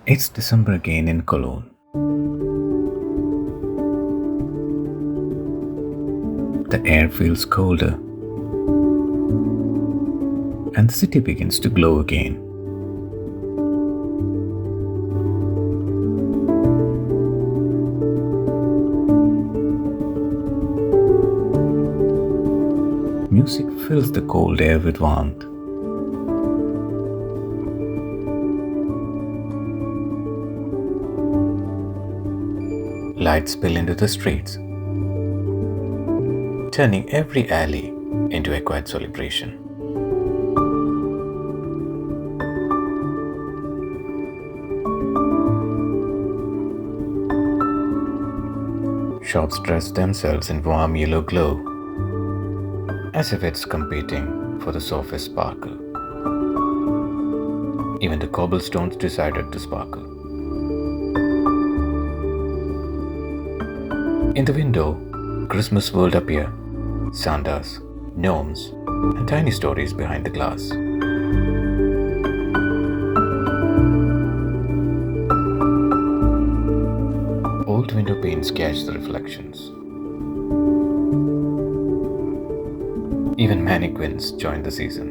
It's December again in Cologne. The air feels colder, and the city begins to glow again. Music fills the cold air with warmth. Lights spill into the streets, turning every alley into a quiet celebration. Shops dress themselves in warm yellow glow, as if it's competing for the softest sparkle. Even the cobblestones decided to sparkle. In the window, Christmas world appear, Santas, gnomes, and tiny stories behind the glass. Old window panes catch the reflections. Even mannequins join the season.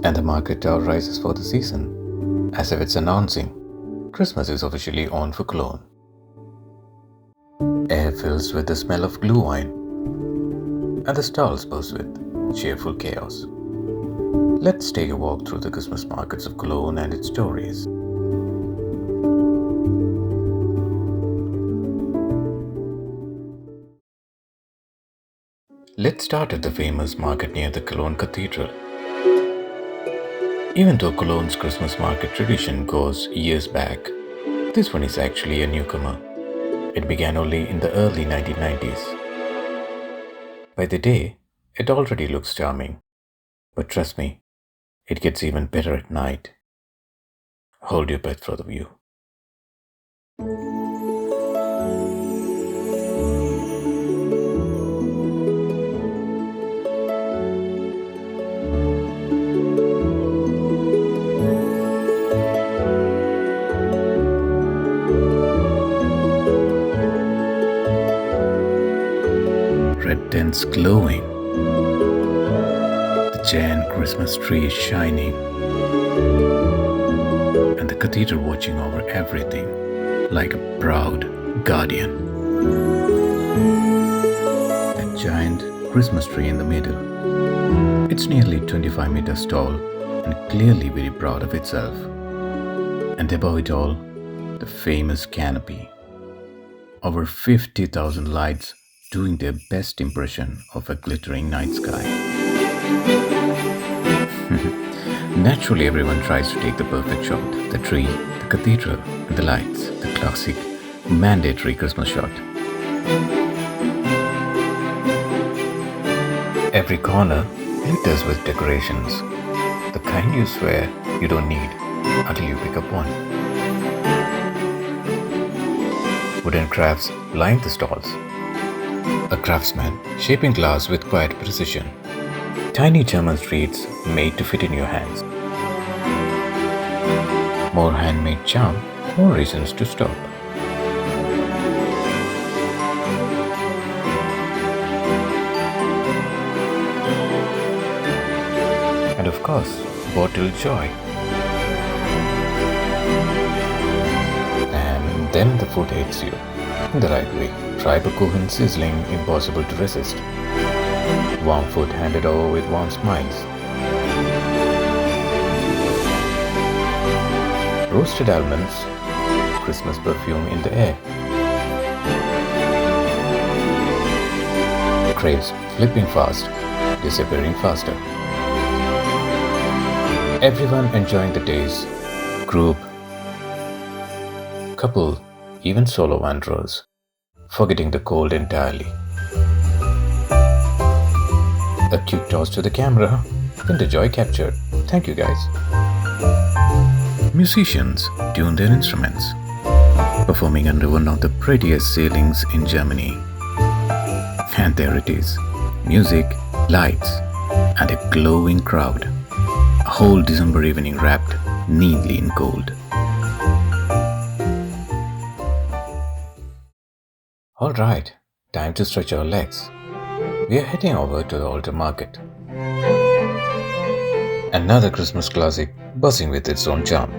And the market tower rises for the season, as if it's announcing Christmas is officially on for Cologne. Air fills with the smell of glue wine, and the stalls buzz with cheerful chaos. Let's take a walk through the Christmas markets of Cologne and its stories. Let's start at the famous market near the Cologne Cathedral. Even though Cologne's Christmas market tradition goes years back, this one is actually a newcomer. It began only in the early 1990s. By the day, it already looks charming. But trust me, it gets even better at night. Hold your breath for the view. Red tents glowing. The giant Christmas tree is shining. And the cathedral watching over everything like a proud guardian. A giant Christmas tree in the middle. It's nearly 25 meters tall and clearly very proud of itself. And above it all, the famous canopy. Over 50,000 lights doing their best impression of a glittering night sky. Naturally, everyone tries to take the perfect shot. The tree, the cathedral, and the lights, the classic, mandatory Christmas shot. Every corner glitters with decorations, the kind you swear you don't need until you pick up one. Wooden crafts line the stalls. A craftsman shaping glass with quiet precision. Tiny German streets made to fit in your hands. More handmade charm, more reasons to stop. And of course, bottled joy. And then the food hits you in the right way. Kuchen sizzling, impossible to resist. Warm food handed over with warm smiles. Roasted almonds, Christmas perfume in the air. Crepes flipping fast, disappearing faster. Everyone enjoying the days. Group, couple, even solo wanderers. Forgetting the cold entirely. A cute toss to the camera, then the joy captured. Thank you guys. Musicians tune their instruments, performing under one of the prettiest ceilings in Germany. And there it is, music, lights, and a glowing crowd. A whole December evening wrapped neatly in gold. Alright, time to stretch our legs. We are heading over to the Alter Market. Another Christmas classic buzzing with its own charm.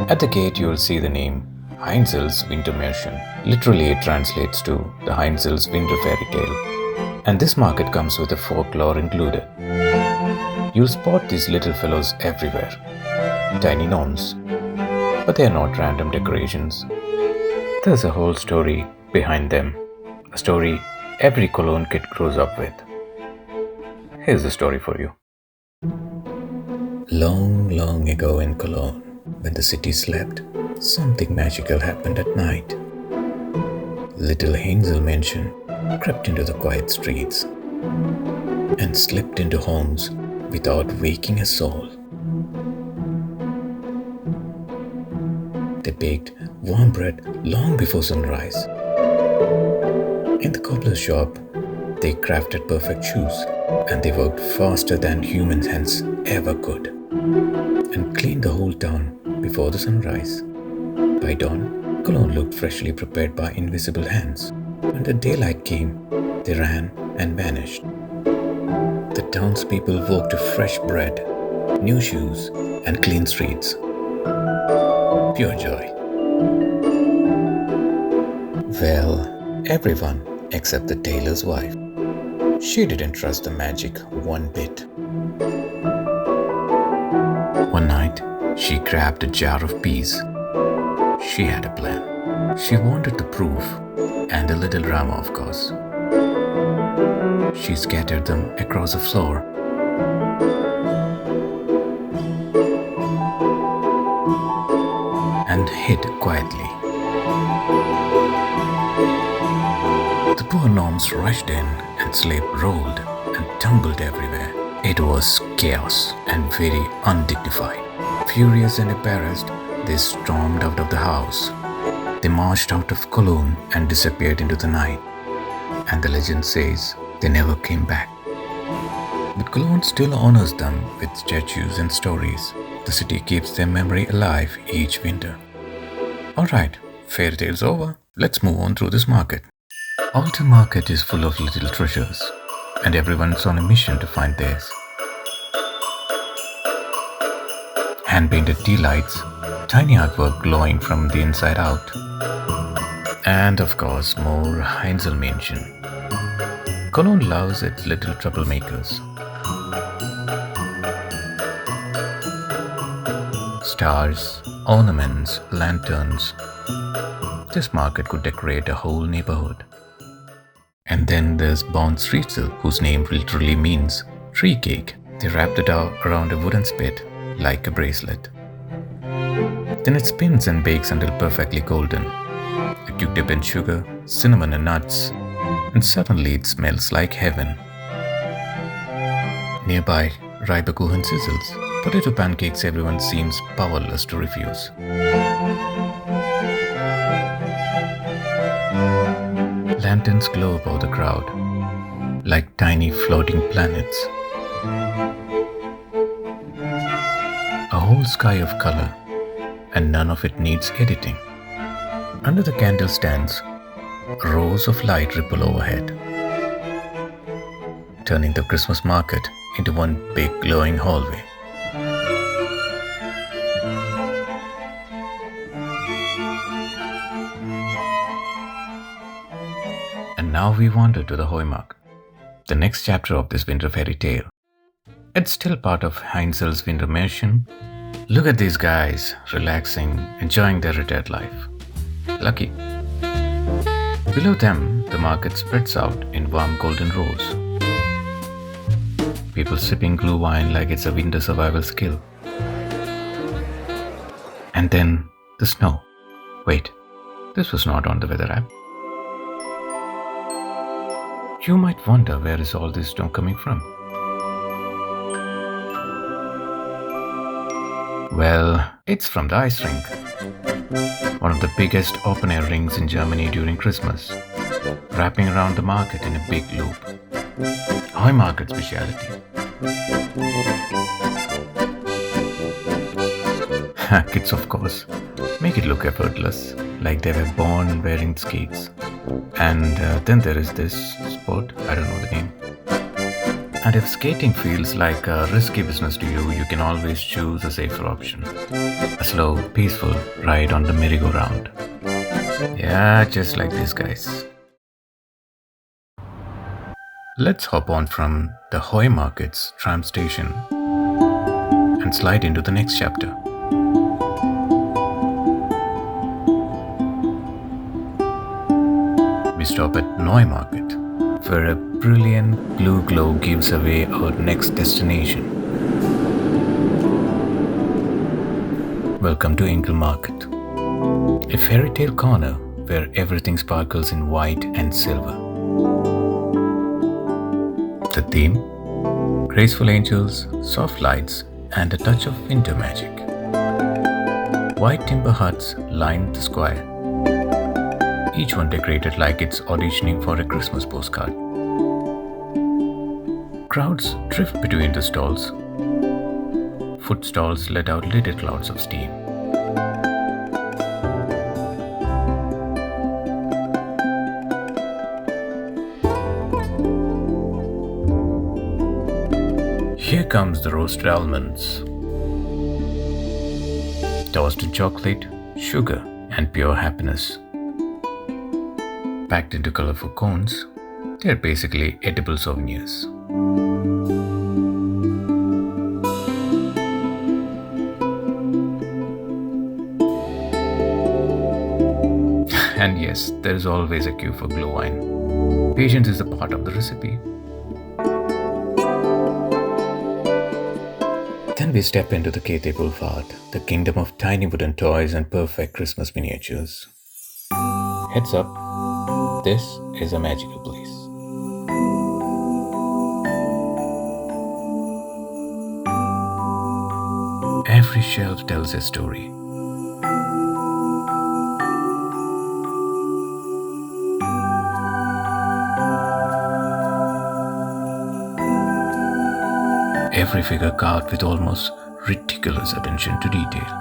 At the gate you will see the name Heinzel's Wintermärchen. Literally it translates to the Heinzel's Winter Fairy Tale. And this market comes with a folklore included. You'll spot these little fellows everywhere. Tiny gnomes. But they are not random decorations. There's a whole story behind them. A story every Cologne kid grows up with. Here's the story for you. Long, long ago in Cologne, when the city slept, something magical happened at night. Little Heinzelmännchen crept into the quiet streets and slipped into homes without waking a soul. They baked warm bread long before sunrise. In the cobbler's shop, they crafted perfect shoes, and they worked faster than human hands ever could, and cleaned the whole town before the sunrise. By dawn, Cologne looked freshly prepared by invisible hands. When the daylight came, they ran and vanished. The townspeople woke to fresh bread, new shoes, and clean streets. Pure joy. Well, everyone except the tailor's wife. She didn't trust the magic one bit. One night, she grabbed a jar of peas. She had a plan. She wanted the proof and a little drama, of course. She scattered them across the floor. And hid quietly. The poor gnomes rushed in and sleep rolled and tumbled everywhere. It was chaos and very undignified. Furious and embarrassed, they stormed out of the house. They marched out of Cologne and disappeared into the night. And the legend says they never came back. But Cologne still honors them with statues and stories. The city keeps their memory alive each winter. Alright, fairy tale's over. Let's move on through this market. Alter Market is full of little treasures, and everyone's on a mission to find theirs. Hand-painted tea lights, tiny artwork glowing from the inside out. And of course, more Heinzelmännchen. Cologne loves its little troublemakers. Stars, ornaments, lanterns. This market could decorate a whole neighborhood. And then there's Streetzel, whose name literally means tree cake. They wrap the dough around a wooden spit like a bracelet. Then it spins and bakes until perfectly golden. You dip in sugar, cinnamon and nuts, and suddenly it smells like heaven. Nearby, Reibekuchen sizzles. Potato pancakes everyone seems powerless to refuse. Lanterns glow above the crowd, like tiny floating planets. A whole sky of color, and none of it needs editing. Under the candle stands, rows of light ripple overhead, turning the Christmas market into one big glowing hallway. And now we wander to the Heumarkt, the next chapter of this winter fairy tale. It's still part of Heinzel's Wintermärchen. Look at these guys, relaxing, enjoying their retired life. Lucky. Below them, the market spreads out in warm golden rows. People sipping glue wine like it's a winter survival skill. And then the snow. Wait, this was not on the weather app. You might wonder, where is all this snow coming from? Well, it's from the ice rink. One of the biggest open-air rinks in Germany during Christmas. wrapping around the market in a big loop. Heumarkt speciality. Kids, of course, make it look effortless, like they were born wearing skates. And then there is this sport, I don't know the name. And if skating feels like a risky business to you, you can always choose a safer option. A slow, peaceful ride on the merry-go-round. Yeah, just like these guys. Let's hop on from the Heumarkt's tram station and slide into the next chapter. We stop at Neumarkt, where a brilliant blue glow gives away our next destination. Welcome to Alter Markt, a fairy tale corner where everything sparkles in white and silver. The theme? Graceful angels, soft lights, and a touch of winter magic. White timber huts line the square, each one decorated like it's auditioning for a Christmas postcard. Crowds drift between the stalls. Food stalls let out little clouds of steam. Here comes the roasted almonds, toasted chocolate, sugar, and pure happiness. Packed into colorful cones, they're basically edible souvenirs. And yes, there is always a queue for glühwein. Patience is a part of the recipe. Then we step into the Käthe Wohlfahrt, the kingdom of tiny wooden toys and perfect Christmas miniatures. Heads up, this is a magical place. Every shelf tells a story. Every figure carved with almost ridiculous attention to detail.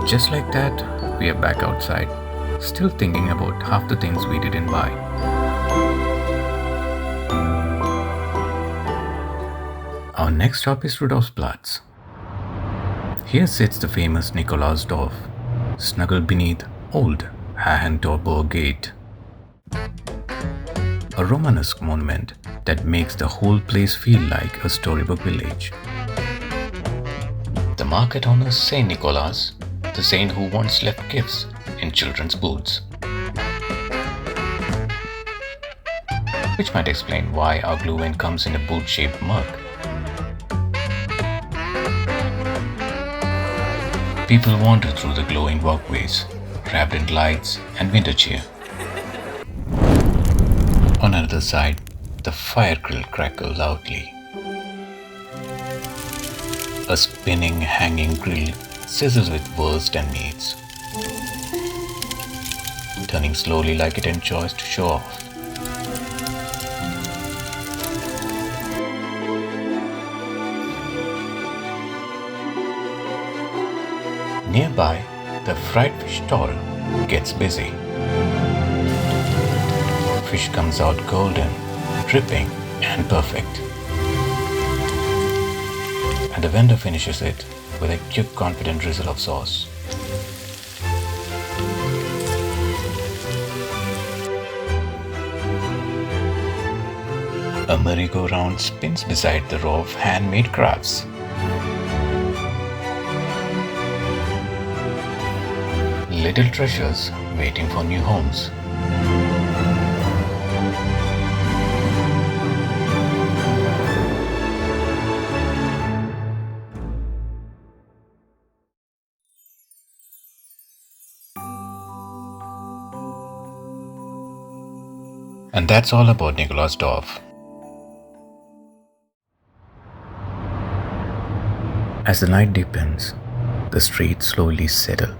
Just like that, we are back outside, still thinking about half the things we didn't buy. Our next stop is Rudolfplatz. Here sits the famous Nikolausdorf, snuggled beneath old Harbour gate. A Romanesque monument that makes the whole place feel like a storybook village. The market honors Saint Nicholas, the saint who once left gifts in children's boots. Which might explain why our glühwein comes in a boot-shaped mug. People wander through the glowing walkways, wrapped in lights and winter cheer. On another side, the fire grill crackles loudly. A spinning, hanging grill sizzles with wurst and meats, turning slowly like it enjoys to show off. Nearby, the fried fish stall gets busy. Fish comes out golden, dripping, and perfect. And the vendor finishes it with a quick, confident drizzle of sauce. A merry-go-round spins beside the row of handmade crafts. Little treasures waiting for new homes. And that's all about Nikolausdorf. As the night deepens, the streets slowly settle.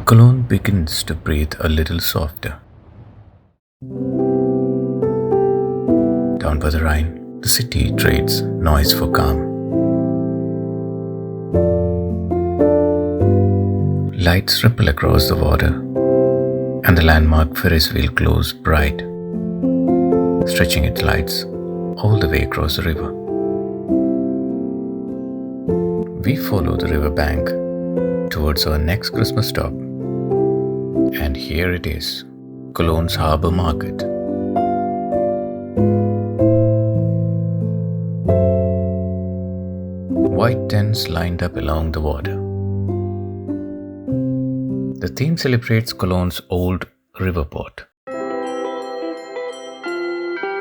Cologne begins to breathe a little softer. Down by the Rhine, the city trades noise for calm. Lights ripple across the water, and the landmark Ferris wheel glows bright, stretching its lights all the way across the river. We follow the river bank towards our next Christmas stop. And here it is, Cologne's Harbour Market. White tents lined up along the water. The theme celebrates Cologne's old river port.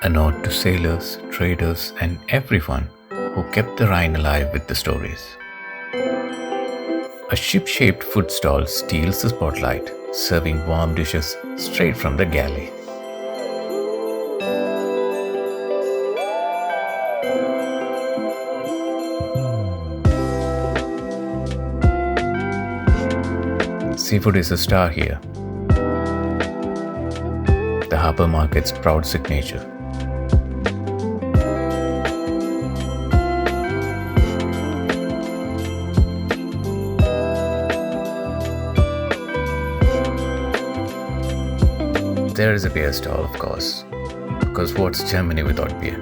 A nod to sailors, traders, and everyone who kept the Rhine alive with the stories. A ship-shaped food stall steals the spotlight, serving warm dishes straight from the galley. Seafood is a star here. The Harbour Market's proud signature. There is a beer stall, of course, because what's Germany without beer?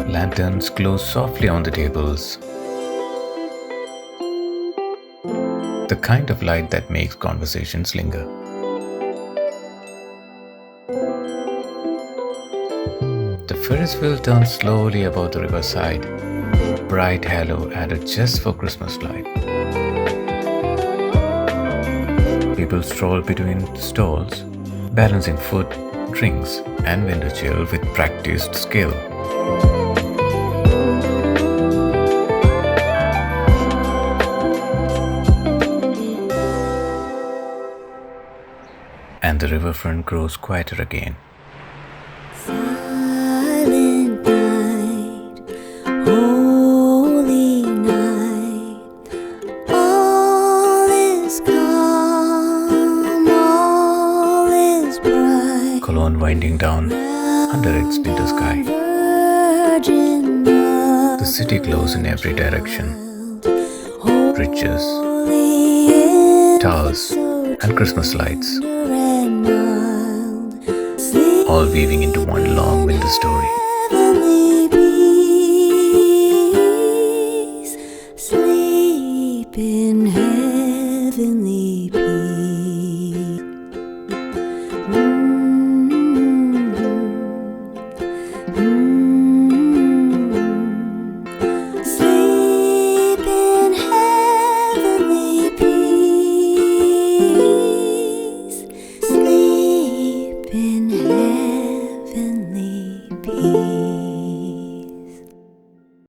Lanterns glow softly on the tables, the kind of light that makes conversations linger. The Ferris wheel turns slowly above the riverside, bright halo added just for Christmas light. People stroll between the stalls, balancing food, drinks, and window chill with practiced skill. And the riverfront grows quieter again. Silent night, holy night, all is calm, all is bright. Cologne winding down under its winter sky. Virgin The city glows in every direction. Bridges, towers, and Christmas lights, all weaving into one long winter story. heavenly peace, sleep in heavenly